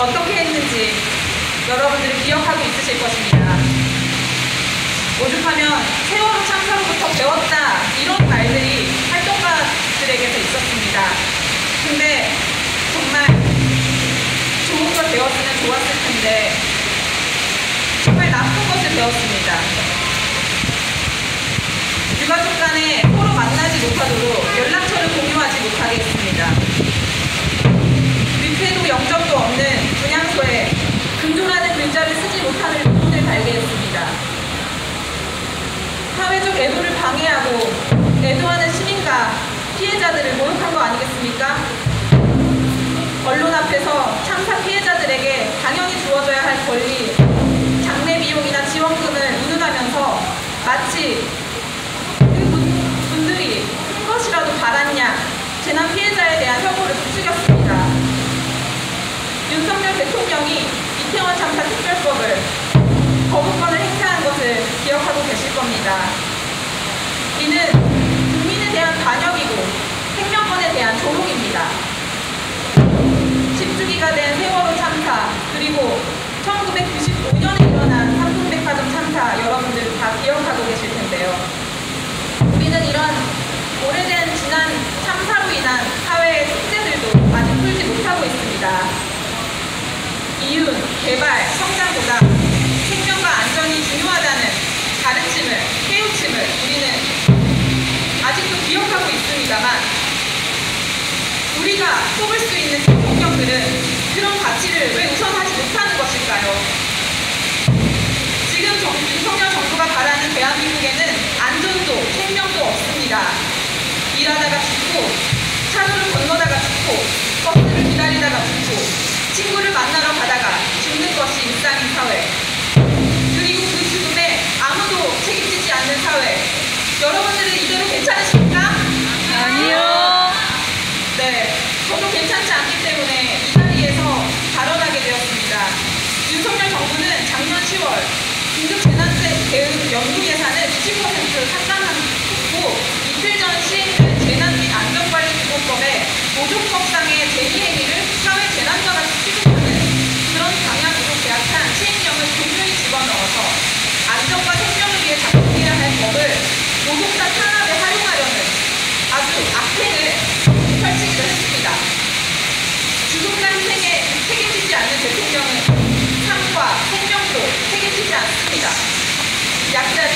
어떻게 했는지 여러분들이 기억하고 있으실 것입니다. 오죽하면 세월호 참사로부터 배웠다 이런 말들이 활동가들에게서 있었습니다. 근데 정말 좋은 걸 배웠으면 좋았을 텐데 정말 나쁜 것을 배웠습니다. 유가족 간에 서로 만나지 못하도록 연락처를 공유하지 못하게 했습니다. 뷔페도 영접도 없는 분향소에 금조라는 글자를 쓰지 못하는 문을 달게 했습니다. 사회적 애도를 방해하고 애도하는 시민과 피해자들을 모욕한 거 아니겠습니까? 언론 앞에서 참사 피해자들에게 당연히 주어져야 할 권리, 장례 비용이나 지원금을 운운하면서 마치 그분들이 큰 것이라도 바랐냐 재난 피해자에 대한 혐오를 부추겼습니다. 윤석열 대통령이 이태원 참사 특별법을 거부권을 행사한 것을 기억하고 계실 겁니다. 이는 국민에 대한 반역이고 생명권에 대한 조롱입니다. 10주기가 된 세월호 참사 그리고 1995년에 일어난 삼풍백화점 참사 여러분들 다 기억하고 계실 텐데요. 우리는 이런 오래된 지난 참사로 인한 사회의 숙제들도 아직 풀지 못하고 있습니다. 이윤, 개발, 성장보다 생명과 안전이 중요하다는 가르침을, 깨우침을 우리는 아직도 기억하고 있습니다만 우리가 뽑을 수 있는 대통령들은 그런 가치를 왜 우선하지 못하는 것일까요? 지금 윤석열 정부가 바라는 대한민국에는 안전도 생명도 없습니다. 일하다가 죽고 차도를 건너다가 죽고 버스를 기다리다가 죽고 친구를 만나러 가다가 죽는 것이 일상인 사회, 그리고 그 죽음에 아무도 책임지지 않는 사회. 여러분들은 이대로 괜찮으십니까? 아니요. 네, 저도 괜찮지 않기 때문에 이 자리에서 발언하게 되었습니다. 윤석열 정부는 작년 10월 긴급 재난대 대응 연구 예산을 90% 삭감하고 이틀 전 시행된 재난 및 안전관리기본법에 모종법상의 제기행위를 사회 재난과 같이 취급하는 그런 방향으로 계약한 시행령을 분명히 집어넣어서 안전과 생명을 위해 작동해야 할 법을 노동자 탄압에 활용하려는 아주 악행을 펼치기도 했습니다. 죽음과 희생에 책임지지 않는 대통령은 삶과 생명도 책임지지 않습니다. 약자를